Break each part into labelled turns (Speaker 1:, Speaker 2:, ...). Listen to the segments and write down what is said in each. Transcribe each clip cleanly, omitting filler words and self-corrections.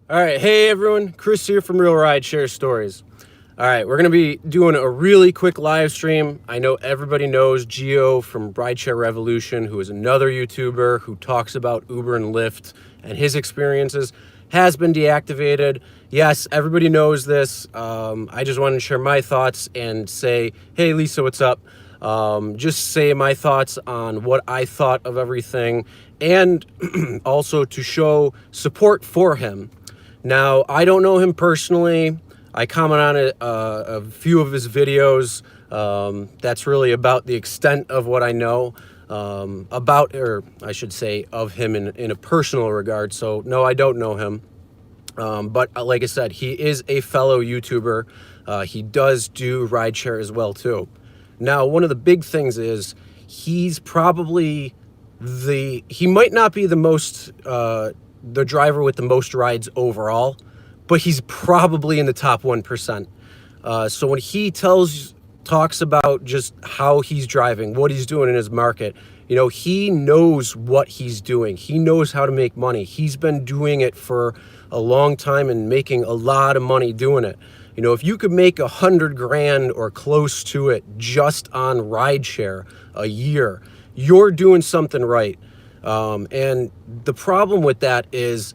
Speaker 1: All right, hey everyone, Chris here from Realridesharestories. All right, we're gonna be doing a really quick live stream. I know everybody knows Gio from Rideshare Revolution, who is another YouTuber who talks about Uber and Lyft and his experiences, has been deactivated. Yes, everybody knows this. I just wanted to share my thoughts and say, hey Lisa, what's up? Just say my thoughts on what I thought of everything and also to show support for him. Now, I don't know him personally. I comment on a few of his videos. That's really about the extent of what I know about, or I should say, of him in a personal regard. So, no, I don't know him. But like I said, he is a fellow YouTuber. He does do rideshare as well, too. Now, one of the big things is he's probably he might not be the most, the driver with the most rides overall, but he's probably in the top 1%. So when he talks about just how he's driving, what he's doing in his market, you know, he knows what he's doing. He knows how to make money. He's been doing it for a long time and making a lot of money doing it. You know, if you could make 100 grand or close to it just on rideshare a year, you're doing something right. And the problem with that is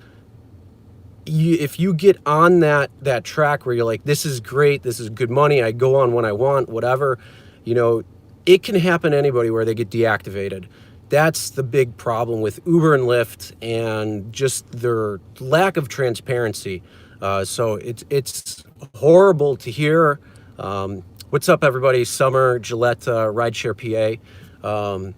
Speaker 1: if you get on that track where you're like, this is great, this is good money, I go on when I want, whatever, you know, it can happen to anybody where they get deactivated. That's the big problem with Uber and Lyft and just their lack of transparency. So it's horrible to hear. What's up, everybody? Summer, Gillette, Rideshare PA.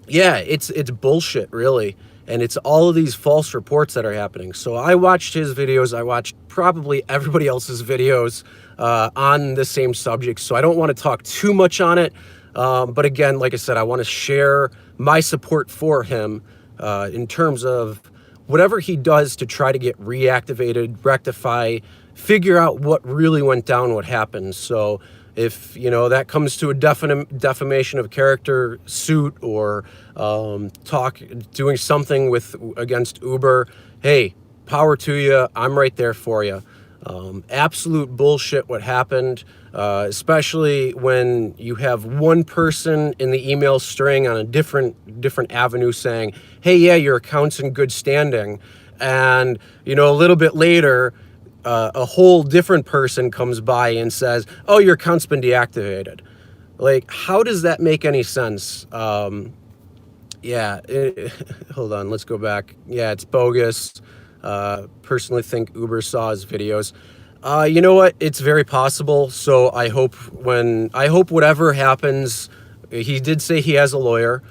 Speaker 1: Yeah, it's bullshit, really. And it's all of these false reports that are happening. So I watched his videos. I watched probably everybody else's videos on the same subject. So I don't want to talk too much on it. But again, like I said, I want to share my support for him in terms of whatever he does to try to get reactivated, rectify, figure out what really went down, what happened. So if, you know, that comes to a defamation of character suit or doing something against Uber, hey, power to you. I'm right there for you. Absolute bullshit what happened, especially when you have one person in the email string on a different avenue saying, hey, yeah, your account's in good standing. And, you know, a little bit later, a whole different person comes by and says, oh, your account's been deactivated. Like, how does that make any sense? Yeah, hold on, let's go back. Yeah, it's bogus. Personally think Uber saw his videos. You know what? It's very possible. So I hope whatever happens, he did say he has a lawyer.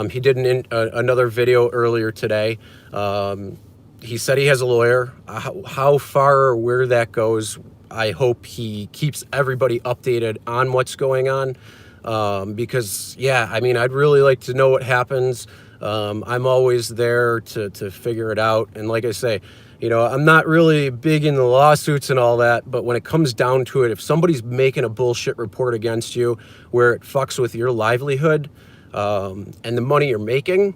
Speaker 1: He did another video earlier today. He said he has a lawyer. How far or where that goes, I hope he keeps everybody updated on what's going on. Because, yeah, I mean, I'd really like to know what happens. I'm always there to figure it out. And like I say, you know, I'm not really big in the lawsuits and all that, but when it comes down to it, if somebody's making a bullshit report against you where it fucks with your livelihood and the money you're making,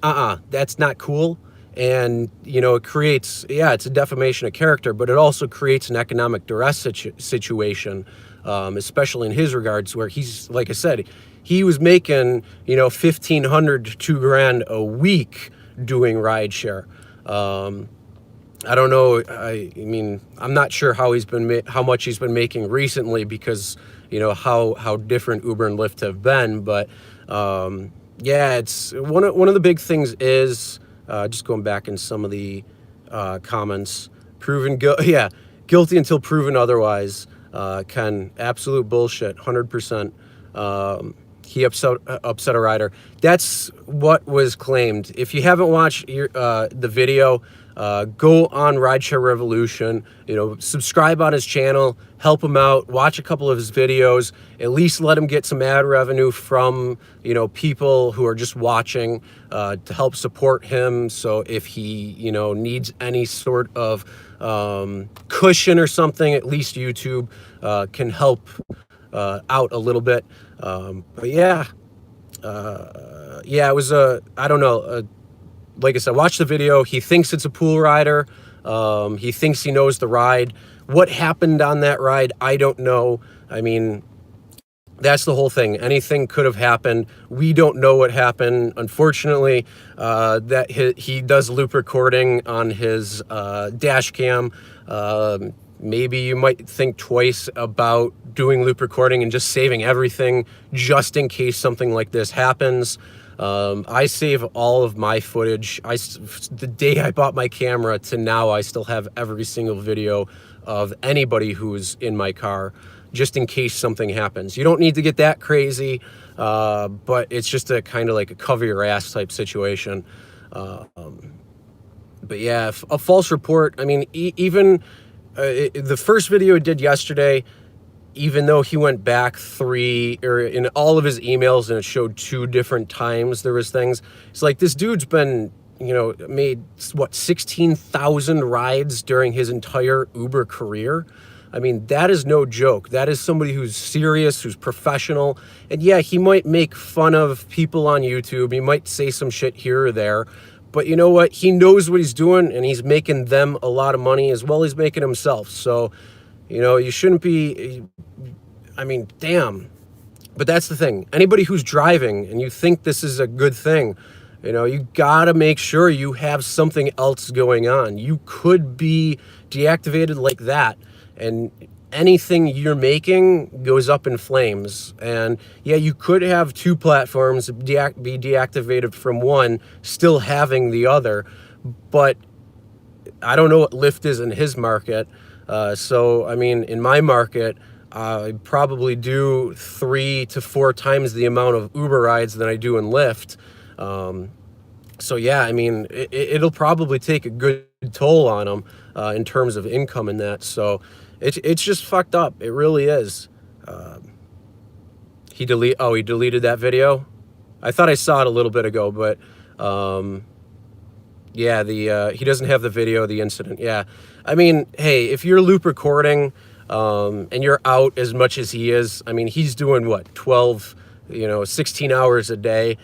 Speaker 1: that's not cool. And, you know, it creates, yeah, it's a defamation of character, but it also creates an economic duress situation, especially in his regards, where he's, like I said, he was making, you know, 1,500 to $2,000 a week doing rideshare. I don't know. I mean, I'm not sure how much he's been making recently because, you know, how different Uber and Lyft have been. But yeah, it's one of the big things is just going back in some of the comments. Guilty until proven otherwise. Ken, absolute bullshit, 100%. He upset a rider. That's what was claimed. If you haven't watched the video, go on Rideshare Revolution, you know, subscribe on his channel, help him out, watch a couple of his videos, at least let him get some ad revenue from, you know, people who are just watching to help support him. So if he, you know, needs any sort of cushion or something, at least YouTube can help out a little bit. But yeah, it was I don't know, like I said, watch the video. He thinks it's a pool rider. He thinks he knows the ride. What happened on that ride, I don't know. I mean, that's the whole thing. Anything could have happened. We don't know what happened. Unfortunately, that he does loop recording on his dash cam. Maybe you might think twice about doing loop recording and just saving everything just in case something like this happens. I save all of my footage. The day I bought my camera to now, I still have every single video of anybody who's in my car, just in case something happens. You don't need to get that crazy, but it's just a kind of like a cover your ass type situation. But yeah, a false report. I mean, even the first video he did yesterday, even though he went back in all of his emails and it showed 2 different times there was things, it's like this dude's been, you know, made what, 16,000 rides during his entire Uber career. I mean, that is no joke. That is somebody who's serious, who's professional. And yeah, he might make fun of people on YouTube. He might say some shit here or there. But you know what? He knows what he's doing, and he's making them a lot of money as well as making himself. So, you know, you shouldn't be, I mean, damn. But that's the thing. Anybody who's driving and you think this is a good thing, you know, you gotta make sure you have something else going on. You could be deactivated like that, and anything you're making goes up in flames. And yeah, you could have 2 platforms, be deactivated from one, still having the other. But I don't know what Lyft is in his market. So, I mean, in my market, I probably do 3 to 4 times the amount of Uber rides than I do in Lyft. So yeah, I mean, it'll probably take a good toll on him in terms of income and that. So it's just fucked up. It really is. He deleted that video. I thought I saw it a little bit ago, but yeah, he doesn't have the video of the incident. Yeah, I mean, hey, if you're loop recording and you're out as much as he is, I mean, he's doing what, 12, 16 hours a day.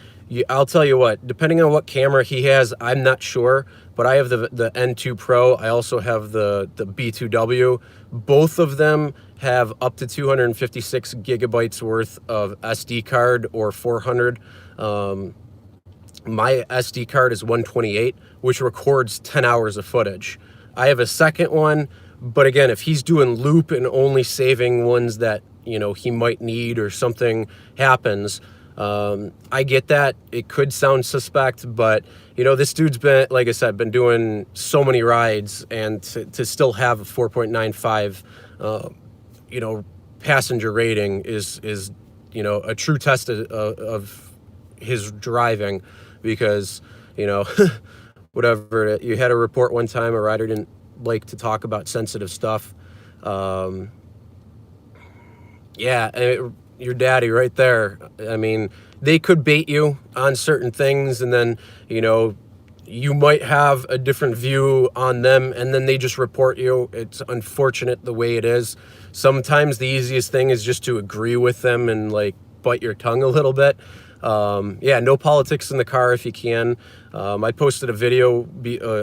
Speaker 1: I'll tell you what, depending on what camera he has, I'm not sure, but I have the N2 Pro. I also have the B2W. Both of them have up to 256 gigabytes worth of SD card, or 400. My SD card is 128, which records 10 hours of footage. I have a second one, but again, if he's doing loop and only saving ones that, he might need or something happens, I get that. It could sound suspect, but this dude's been, like I said, been doing so many rides, and to still have a 4.95, passenger rating is a true test of his driving, because, whatever, you had a report one time, a rider didn't like to talk about sensitive stuff. Yeah, your daddy right there. I mean, they could bait you on certain things, and then, you might have a different view on them, and then they just report you. It's unfortunate the way it is. Sometimes the easiest thing is just to agree with them and bite your tongue a little bit. Yeah, no politics in the car if you can. I posted a video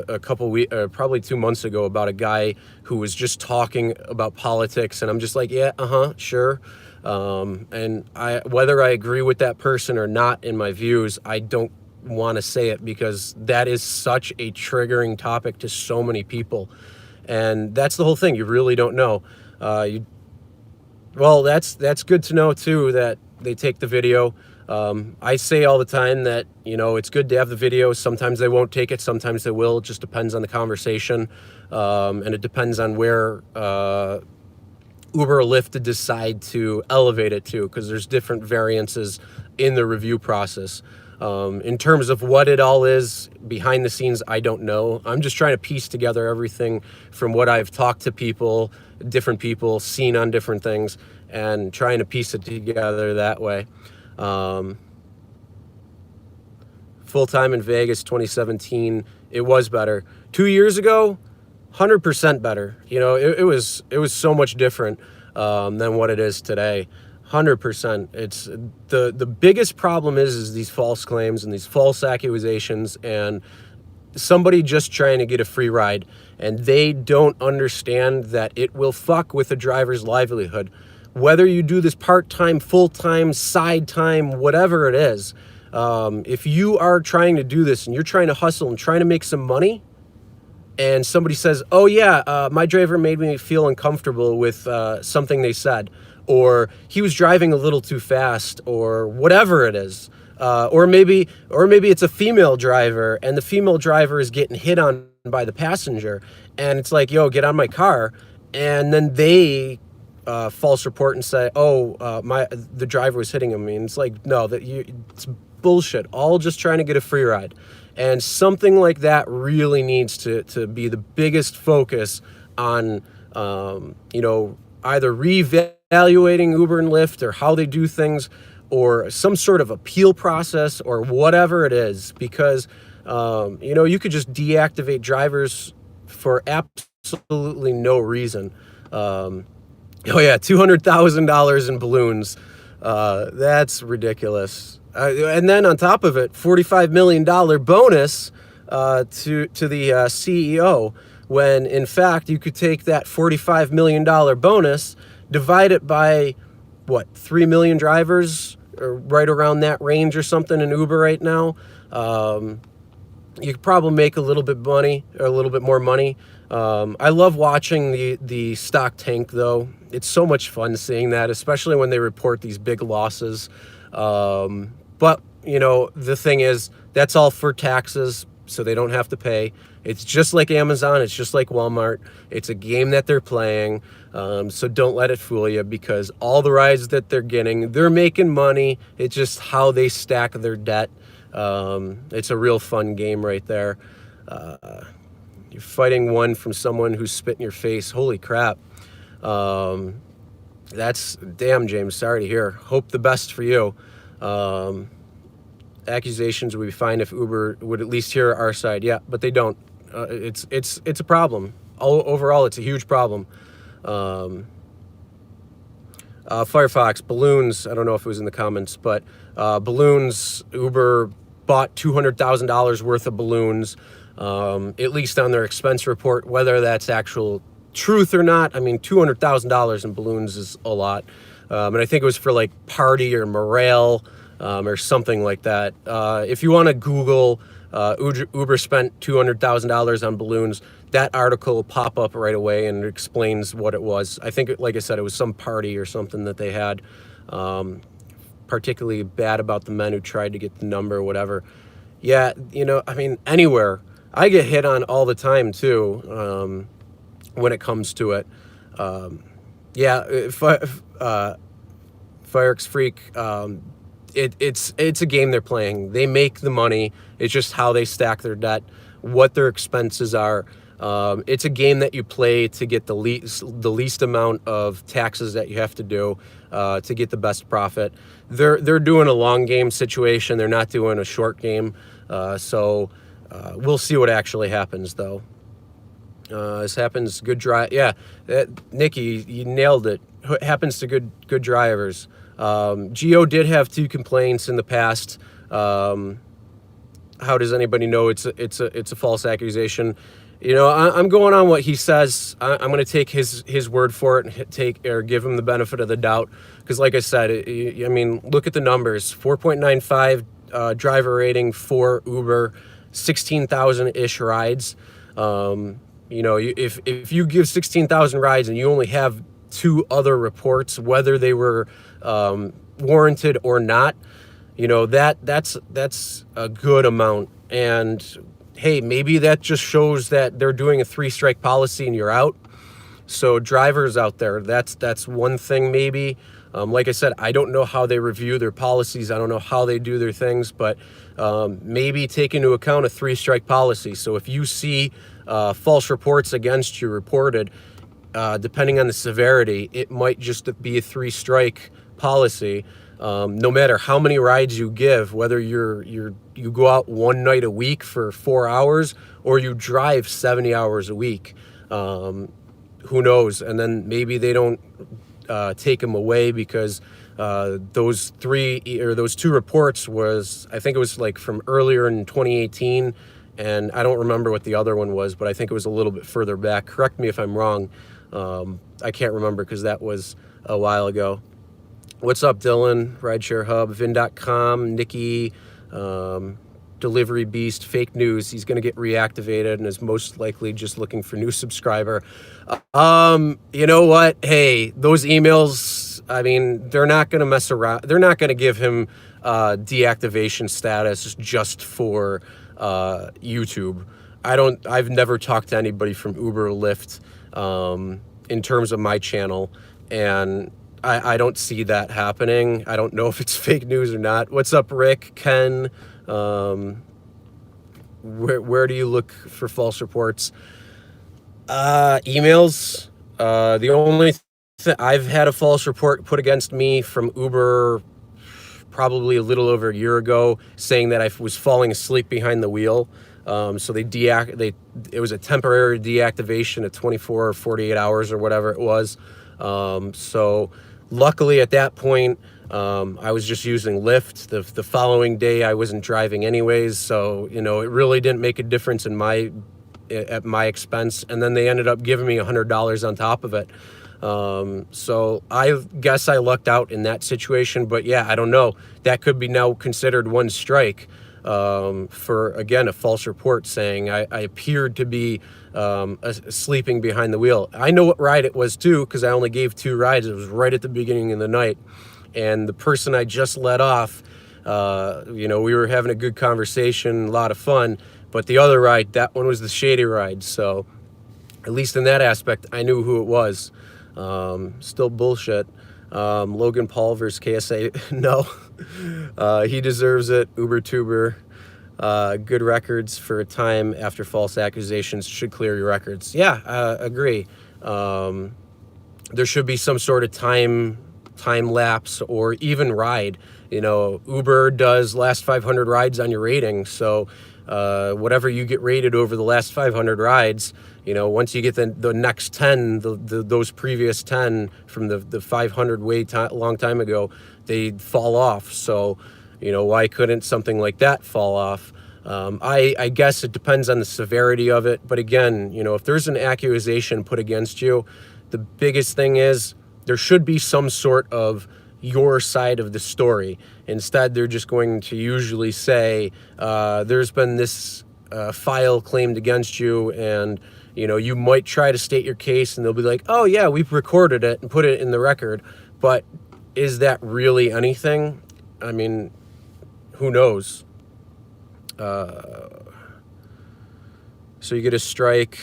Speaker 1: a couple weeks, probably 2 months ago, about a guy who was just talking about politics, and I'm just like, yeah, sure. And whether I agree with that person or not in my views, I don't want to say it, because that is such a triggering topic to so many people. And that's the whole thing. You really don't know. Well, that's good to know too, that they take the video. I say all the time that, it's good to have the video. Sometimes they won't take it, sometimes they will. It just depends on the conversation. And it depends on where Uber or Lyft decide to elevate it to, because there's different variances in the review process. In terms of what it all is behind the scenes, I don't know. I'm just trying to piece together everything from what I've talked to people, different people, seen on different things, and trying to piece it together that way. Full-time in Vegas 2017, it was better. 2 years ago, 100% better. It was so much different than what it is today. 100%. It's the biggest problem is these false claims and these false accusations, and somebody just trying to get a free ride, and they don't understand that it will fuck with a driver's livelihood. Whether you do this part-time, full-time, side time, whatever it is, if you are trying to do this and you're trying to hustle and trying to make some money, and somebody says, oh yeah, my driver made me feel uncomfortable with something they said, or he was driving a little too fast, or whatever it is, or maybe it's a female driver and the female driver is getting hit on by the passenger, and it's like, yo, get on my car, and then they false report and say, oh, the driver was hitting him. I mean, it's like, no, it's bullshit. All just trying to get a free ride. And something like that really needs to be the biggest focus on, you know, either reevaluating Uber and Lyft or how they do things, or some sort of appeal process or whatever it is, because, you know, you could just deactivate drivers for absolutely no reason. Oh yeah, $200,000 in balloons. That's ridiculous. And then on top of it, $45 million bonus to the CEO, when in fact you could take that $45 million bonus, divide it by, what, 3 million drivers, or right around that range or something in Uber right now. You could probably make a little bit money, or a little bit more money. I love watching the stock tank though. It's so much fun seeing that, especially when they report these big losses. But you know, the thing is, that's all for taxes, so they don't have to pay. It's just like Amazon, it's just like Walmart. It's a game that they're playing. So don't let it fool you, because all the rides that they're getting, they're making money. It's just how they stack their debt. It's a real fun game right there. You're fighting one from someone who's spit in your face. Holy crap. That's damn, James. Sorry to hear. Hope the best for you. Accusations would be fine if Uber would at least hear our side. Yeah, but they don't. It's a problem. Overall, it's a huge problem. Firefox, balloons. I don't know if it was in the comments, but balloons, Uber bought $200,000 worth of balloons, at least on their expense report. Whether that's actual truth or not, I mean, $200,000 in balloons is a lot. And I think it was for like party or morale, or something like that. If you want to Google Uber spent $200,000 on balloons, that article will pop up right away and it explains what it was. I think, like I said, it was some party or something that they had. Particularly bad about the men who tried to get the number or whatever. Yeah, you know, I mean, anywhere. I get hit on all the time too, when it comes to it. Yeah, Firex Freak, it's a game they're playing. They make the money. It's just how they stack their debt, what their expenses are. It's a game that you play to get the least amount of taxes that you have to do, to get the best profit. They're doing a long game situation. They're not doing a short game. So we'll see what actually happens though. This happens, good drive. Yeah, Nikki, you nailed it. Happens to good drivers. Geo did have 2 complaints in the past. How does anybody know it's a false accusation? You know, I'm going on what he says. I'm going to take his word for it and give him the benefit of the doubt. Because like I said, I mean, look at the numbers. 4.95 driver rating for Uber, 16,000-ish rides. You know, if you give 16,000 rides and you only have 2 other reports, whether they were warranted or not, you know, that's a good amount. And hey, maybe that just shows that they're doing a 3-strike policy and you're out. So drivers out there, that's one thing maybe. Like I said, I don't know how they review their policies. I don't know how they do their things, but maybe take into account a 3-strike policy. So if you see false reports against you reported, depending on the severity, it might just be a 3-strike policy. No matter how many rides you give, whether you go out one night a week for 4 hours or you drive 70 hours a week, who knows? And then maybe they don't take them away because those 2 reports was, I think it was like from earlier in 2018, and I don't remember what the other one was, but I think it was a little bit further back. Correct me if I'm wrong. I can't remember because that was a while ago. What's up, Dylan? Rideshare Hub, Vin.com, Nikki, Delivery Beast, fake news. He's going to get reactivated and is most likely just looking for new subscriber. You know what? Hey, those emails, I mean, they're not going to mess around. They're not going to give him deactivation status just for YouTube. I've never talked to anybody from Uber or Lyft in terms of my channel, and I don't see that happening. I don't know if it's fake news or not. What's up, Rick? Ken? Where do you look for false reports? Emails. The only I've had a false report put against me from Uber probably a little over a year ago, saying that I was falling asleep behind the wheel. So it was a temporary deactivation of 24 or 48 hours or whatever it was. So luckily at that point, I was just using Lyft. The following day I wasn't driving anyways, so you know, it really didn't make a difference at my expense. And then they ended up giving me $100 on top of it. So I guess I lucked out in that situation, but yeah, I don't know. That could be now considered one strike for, again, a false report saying I appeared to be sleeping behind the wheel. I know what ride it was too, because I only gave 2 rides. It was right at the beginning of the night. And the person I just let off, you know, we were having a good conversation, a lot of fun, but the other ride, that one was the shady ride. So at least in that aspect, I knew who it was. Still bullshit. Logan Paul versus KSA. No, he deserves it. Uber tuber. Good records for a time after false accusations should clear your records. Yeah, agree. There should be some sort of time lapse or even ride. You know, Uber does last 500 rides on your rating. So whatever you get rated over the last 500 rides, you know, once you get the next 10, those previous 10 from the 500 long time ago, they fall off. So, you know, why couldn't something like that fall off? I guess it depends on the severity of it. But again, you know, if there's an accusation put against you, the biggest thing is there should be some sort of your side of the story. Instead, they're just going to usually say, there's been this file claimed against you, and you know, you might try to state your case and they'll be like, oh yeah, we've recorded it and put it in the record. But is that really anything? I mean, who knows? So you get a strike,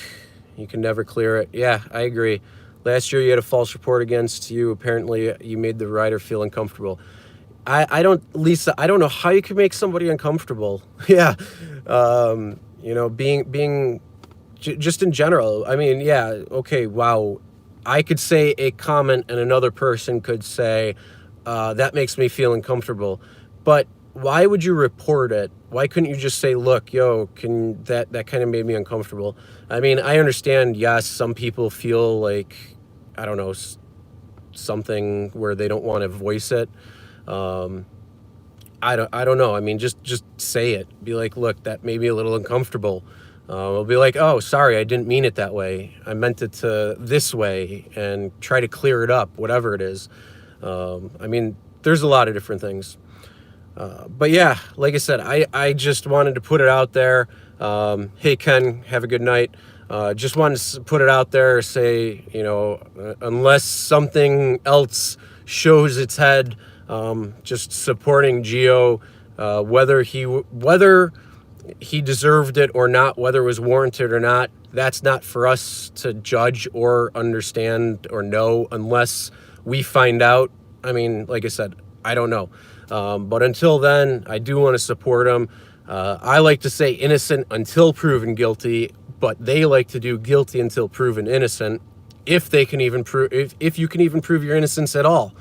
Speaker 1: you can never clear it. Yeah, I agree. Last year you had a false report against you. Apparently you made the rider feel uncomfortable. Lisa, I don't know how you can make somebody uncomfortable. Yeah. You know, being just in general. I mean, yeah, okay, wow. I could say a comment and another person could say, that makes me feel uncomfortable. But why would you report it? Why couldn't you just say, look, yo, that kind of made me uncomfortable? I mean, I understand, yes, some people feel like, I don't know, something where they don't want to voice it. I don't know. I mean, just say it. Be like, look, that made me a little uncomfortable. I'll be like, oh, sorry, I didn't mean it that way. I meant it this way, and try to clear it up, whatever it is. I mean, there's a lot of different things. But yeah, like I said, I just wanted to put it out there. Hey, Ken, have a good night. Just wanted to put it out there, say, you know, unless something else shows its head, just supporting Gio, whether he deserved it or not, whether it was warranted or not, that's not for us to judge or understand or know unless we find out. I mean, like I said, I don't know. But until then, I do want to support him. I like to say innocent until proven guilty, but they like to do guilty until proven innocent, if they can even prove, if you can even prove your innocence at all.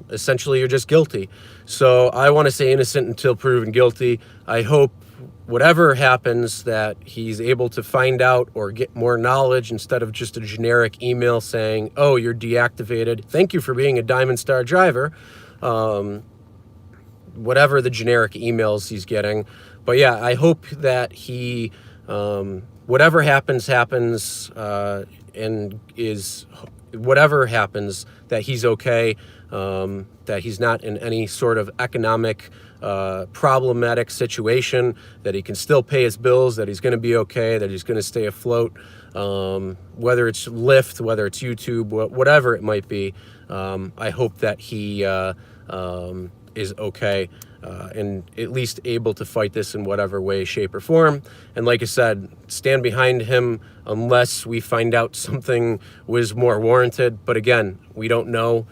Speaker 1: Essentially, you're just guilty. So I want to say innocent until proven guilty. I hope whatever happens that he's able to find out or get more knowledge instead of just a generic email saying, oh, you're deactivated. Thank you for being a Diamond Star driver. Whatever the generic emails he's getting. But yeah, I hope that he, whatever happens, and is, whatever happens, that he's okay, that he's not in any sort of economic problematic situation, that he can still pay his bills, that he's going to be okay, that he's going to stay afloat, whether it's Lyft, whether it's YouTube, whatever it might be. I hope that he is okay and at least able to fight this in whatever way, shape, or form. And like I said, stand behind him unless we find out something was more warranted. But again, we don't know.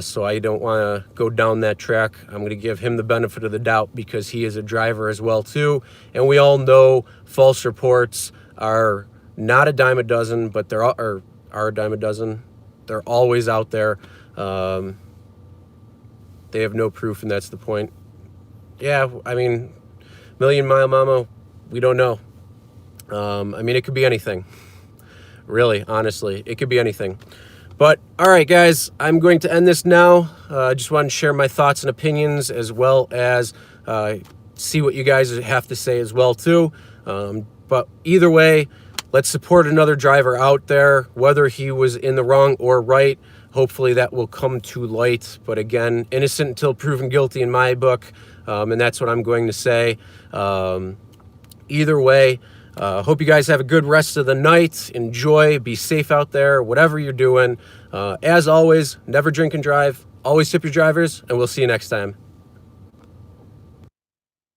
Speaker 1: So I don't want to go down that track. I'm going to give him the benefit of the doubt because he is a driver as well too. And we all know false reports are not a dime a dozen, but are a dime a dozen. They're always out there. They have no proof, and that's the point. Yeah, I mean, Million Mile Mama, we don't know. I mean, it could be anything. Really, honestly, it could be anything. But, all right, guys, I'm going to end this now. I just wanted to share my thoughts and opinions as well as see what you guys have to say as well, too. But either way, let's support another driver out there, whether he was in the wrong or right. Hopefully that will come to light. But again, innocent until proven guilty in my book. And that's what I'm going to say. Either way, hope you guys have a good rest of the night. Enjoy, be safe out there, whatever you're doing. As always, never drink and drive. Always tip your drivers, and we'll see you next time.